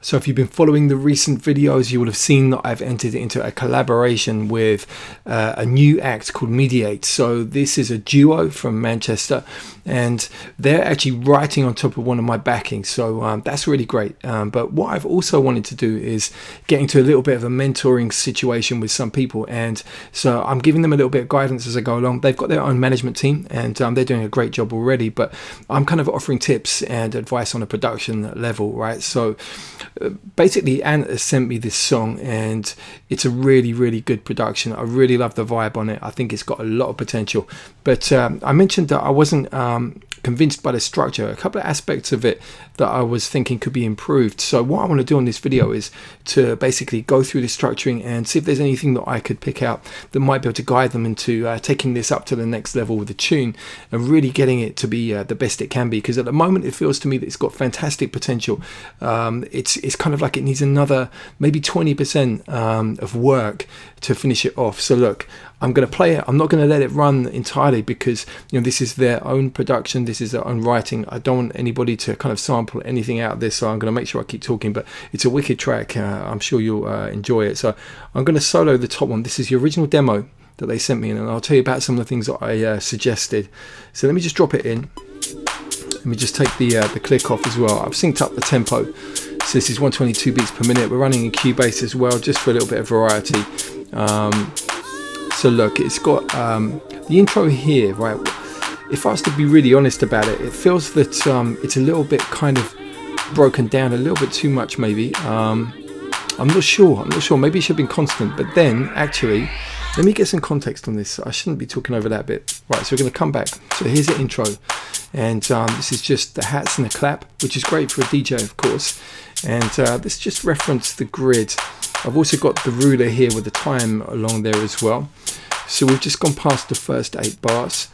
So if you've been following the recent videos, you will have seen that I've entered into a collaboration with a new act called Mediate. So this is a duo from Manchester, and they're actually writing on top of one of my backings. So that's really great. But what I've also wanted to do is get into a little bit of a mentoring situation with some people. And so I'm giving them a little bit of guidance as I go along. They've got their own management team, and they're doing a great job already. But I'm kind of offering tips and advice on a production level, right? So basically, Ant has sent me this song, and it's a really, really good production. I really love the vibe on it. I think it's got a lot of potential. But I mentioned that I wasn't convinced by the structure. A couple of aspects of it that I was thinking could be improved. So what I want to do on this video is to basically go through the structuring and see if there's anything that I could pick out that might be able to guide them into taking this up to the next level with the tune and really getting it to be the best it can be. Because at the moment it feels to me that it's got fantastic potential. It's kind of like it needs another maybe 20% of work to finish it off. So look, I'm going to play it. I'm not going to let it run entirely because, you know, this is their own production. This is their own writing. I don't want anybody to kind of sample anything out of this. So I'm going to make sure I keep talking, but it's a wicked track. I'm sure you'll enjoy it. So I'm going to solo the top one. This is the original demo that they sent me, and I'll tell you about some of the things that I suggested. So let me just drop it in. Let me just take the click off as well. I've synced up the tempo. So this is 122 beats per minute. We're running in Cubase as well, just for a little bit of variety. So look, it's got the intro here, right? If I was to be really honest about it, it feels that it's a little bit kind of broken down, a little bit too much maybe. I'm not sure. Maybe it should have been constant. But then, actually, let me get some context on this. I shouldn't be talking over that bit. Right, so we're going to come back. So here's the intro. And this is just the hats and the clap, which is great for a DJ, of course. And this just referenced the grid. I've also got the ruler here with the time along there as well. So we've just gone past the first 8 bars.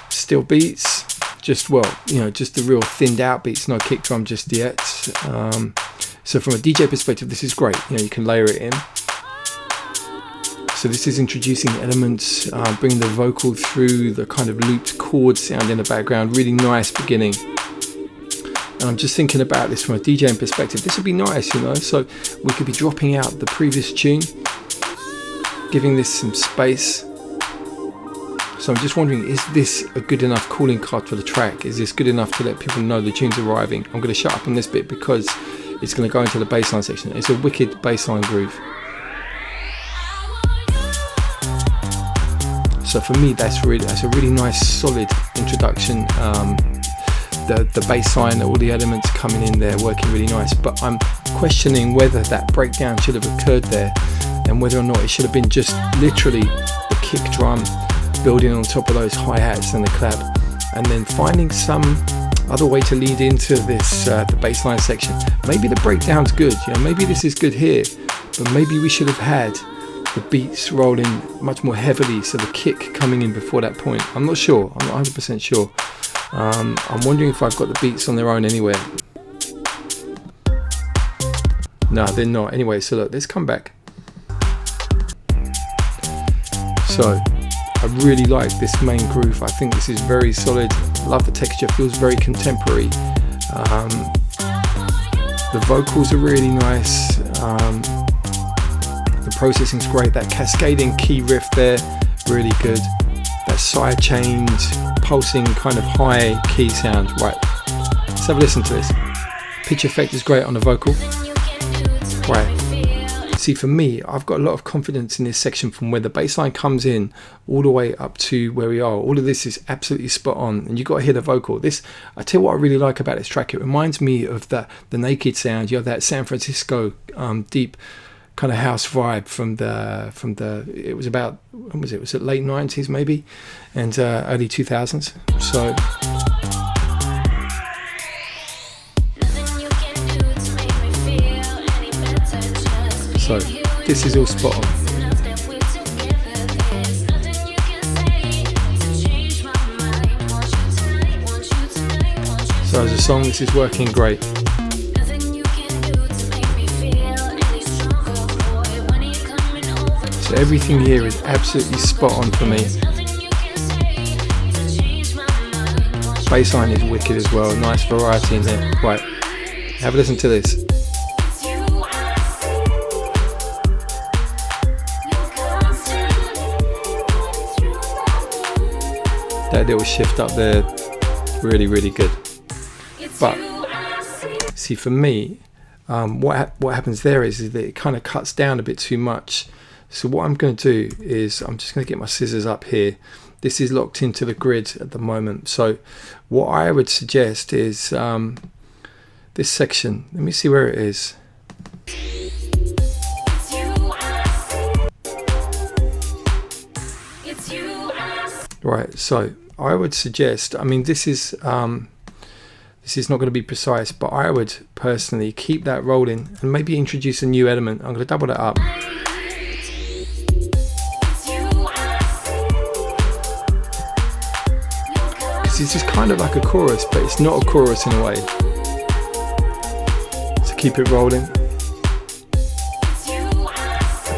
Still beats, just the real thinned out beats, no kick drum just yet. So from a DJ perspective, this is great. You can layer it in. So this is introducing elements, bringing the vocal through, the kind of looped chord sound in the background. Really nice beginning. And I'm just thinking about this from a DJing perspective. This would be nice, so we could be dropping out the previous tune, giving this some space. So I'm just wondering, is this a good enough calling card for the track? Is this good enough to let people know the tune's arriving? I'm going to shut up on this bit because it's going to go into the bassline section. It's a wicked bassline groove. So for me, that's a really nice, solid introduction. The bass line, all the elements coming in there, working really nice. But I'm questioning whether that breakdown should have occurred there, and whether or not it should have been just literally the kick drum building on top of those hi-hats and the clap, and then finding some other way to lead into this the bass line section. Maybe the breakdown's good, maybe this is good here, but maybe we should have had the beats rolling much more heavily, so the kick coming in before that point. I'm not sure. I'm not 100% sure. I'm wondering if I've got the beats on their own anywhere. No, they're not. Anyway, so look, let's come back. So I really like this main groove. I think this is very solid. Love the texture. Feels very contemporary. The vocals are really nice. The processing's great. That cascading key riff there, really good. That side chained, pulsing kind of high key sound. Right, let's have a listen to this. Pitch effect is great on the vocal. Right, see, for me, I've got a lot of confidence in this section from where the bass line comes in all the way up to where we are. All of this is absolutely spot on, and you got to hear the vocal. This, I tell you what I really like about this track. It reminds me of the Naked sound. You have that San Francisco deep kind of house vibe from the it was about, when was it? Was it late 90s maybe, and early 2000s. So this is all spot on. So as a song, this is working great. So everything here is absolutely spot on for me. Bassline is wicked as well. Nice variety in there. Right, have a listen to this. That little shift up there, really, really good. But see, for me, what happens there is that it kind of cuts down a bit too much. So what I'm going to do is I'm just going to get my scissors up here. This is locked into the grid at the moment. So what I would suggest is this section. Let me see where it is. Right, so I would suggest, I mean, this is not going to be precise, but I would personally keep that rolling and maybe introduce a new element. I'm going to double that up. Because this is kind of like a chorus, but it's not a chorus in a way. So keep it rolling.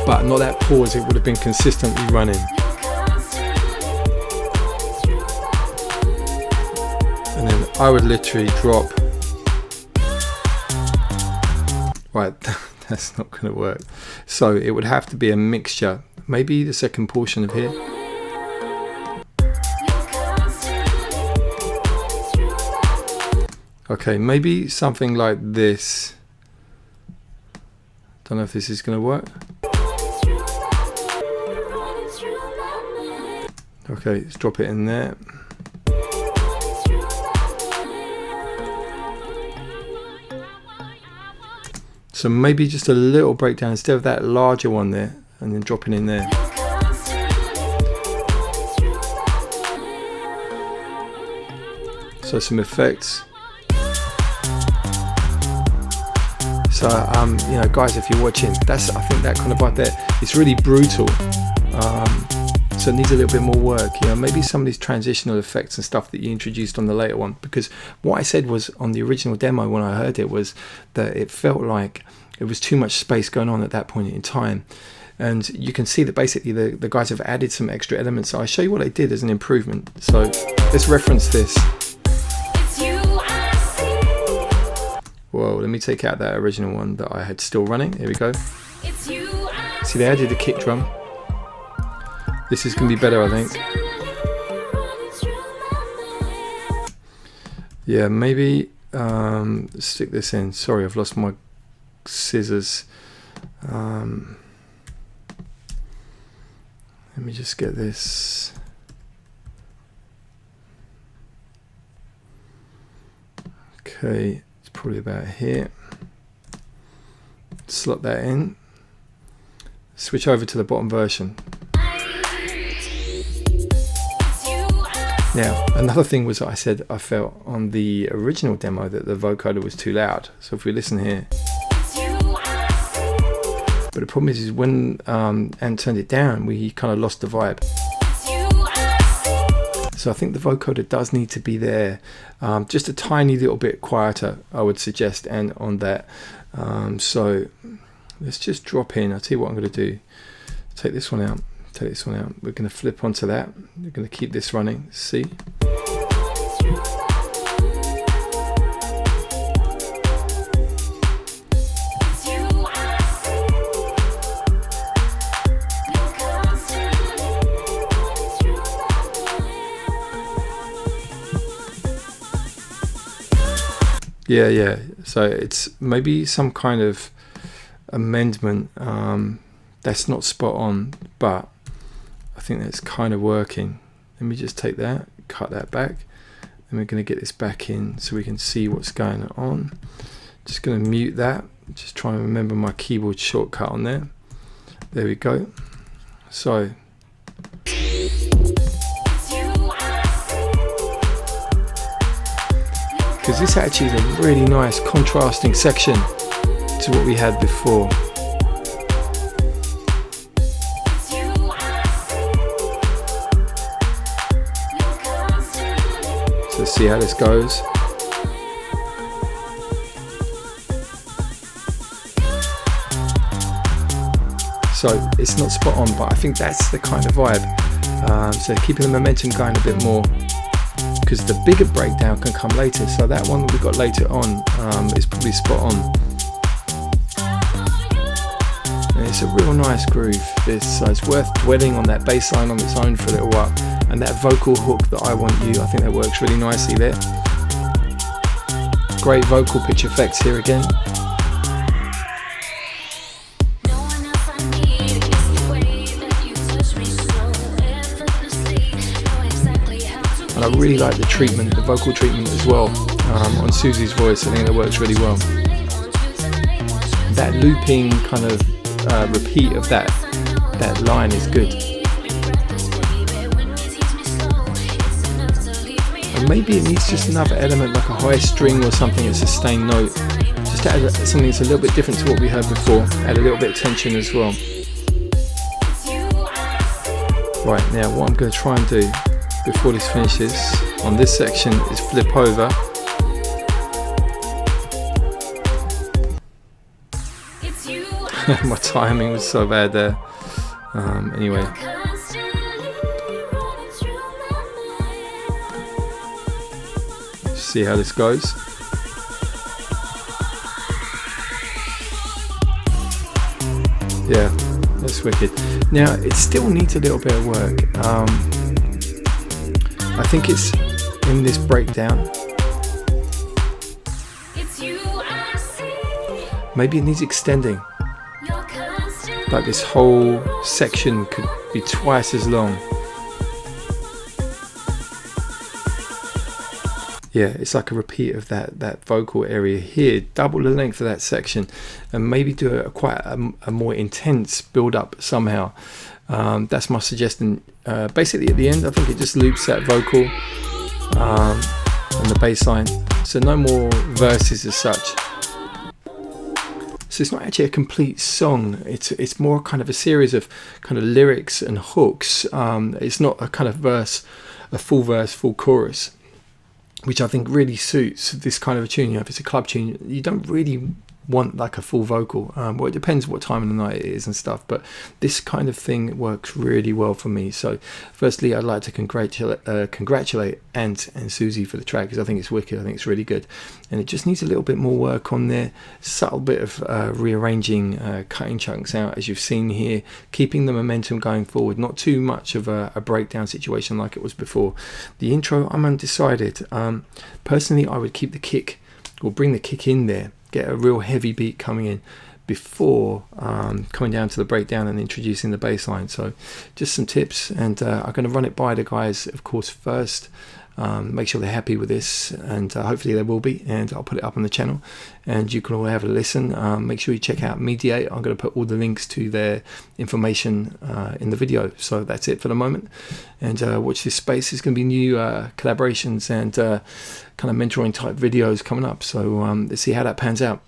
But not that pause, it would have been consistently running. And then I would literally drop. Right, that's not going to work. So it would have to be a mixture. Maybe the second portion of here. Okay, maybe something like this. Don't know if this is going to work. Okay, let's drop it in there. So maybe just a little breakdown instead of that larger one there, and then dropping in there. So some effects. So you know, guys, if you're watching, I think that kind of vibe there, it's really brutal. So it needs a little bit more work. You know, maybe some of these transitional effects and stuff that you introduced on the later one, because what I said was on the original demo when I heard it was that it felt like it was too much space going on at that point in time. And you can see that basically the guys have added some extra elements. So I'll show you what they did as an improvement. So let's reference this. Whoa, let me take out that original one that I had still running. Here we go. See, they added the kick drum. This is going to be better, I think. Yeah, maybe stick this in. Sorry, I've lost my scissors. Let me just get this. Okay, it's probably about here. Slot that in. Switch over to the bottom version. Now, another thing was I said I felt on the original demo that the vocoder was too loud. So if we listen here. But the problem is when Ant turned it down, we kind of lost the vibe. So I think the vocoder does need to be there. Just a tiny little bit quieter, I would suggest, and on that. So let's just drop in. I'll tell you what I'm going to do. Take this one out. Take this one out. We're going to flip onto that. We're going to keep this running. See? Yeah. So it's maybe some kind of amendment that's not spot on, but I think that's kind of working. Let me just take that, cut that back, and we're going to get this back in so we can see what's going on. Just going to mute that. Just try and remember my keyboard shortcut on there. There we go. So because this actually is a really nice contrasting section to what we had before. So let's see how this goes. So it's not spot on, but I think that's the kind of vibe. So keeping the momentum going a bit more, because the bigger breakdown can come later. So that one we got later on is probably spot on. And it's a real nice groove. So it's worth dwelling on that bass line on its own for a little while, and and that vocal hook that I Want You, I think that works really nicely there. Great vocal pitch effects here again. And I really like the treatment, the vocal treatment as well, on Susie's voice. I think that works really well. That looping kind of repeat of that line is good. And maybe it needs just another element, like a high string or something, a sustained note. Just to add something that's a little bit different to what we heard before. Add a little bit of tension as well. Right, now what I'm going to try and do before this finishes on this section is flip over. My timing was so bad there. Anyway. See how this goes. Yeah, that's wicked. Now it still needs a little bit of work. I think it's in this breakdown. Maybe it needs extending. Like this whole section could be twice as long. Yeah, it's like a repeat of that vocal area here, double the length of that section, and maybe do quite a more intense build up somehow. That's my suggestion. Basically at the end, I think it just loops that vocal and the bass line, so no more verses as such. So it's not actually a complete song, it's more kind of a series of kind of lyrics and hooks. It's not a kind of verse, a full verse, full chorus, which I think really suits this kind of a tune. You know, if it's a club tune, you don't really want like a full vocal. Well, it depends what time of the night it is and stuff, but this kind of thing works really well for me. So firstly, I'd like to congratulate Ant and Susie for the track, because I think it's wicked. I think it's really good, and it just needs a little bit more work on there. Subtle bit of rearranging, cutting chunks out, as you've seen here, keeping the momentum going forward, not too much of a breakdown situation like it was before. The intro, I'm undecided. Personally, I would keep the kick, or bring the kick in there, get a real heavy beat coming in before coming down to the breakdown and introducing the bass line. So just some tips, and I'm going to run it by the guys, of course, first. Make sure they're happy with this, and hopefully they will be, and I'll put it up on the channel and you can all have a listen. Make sure you check out Mediate. I'm going to put all the links to their information in the video. So that's it for the moment, and watch this space. There's going to be new collaborations and kind of mentoring type videos coming up, so let's see how that pans out.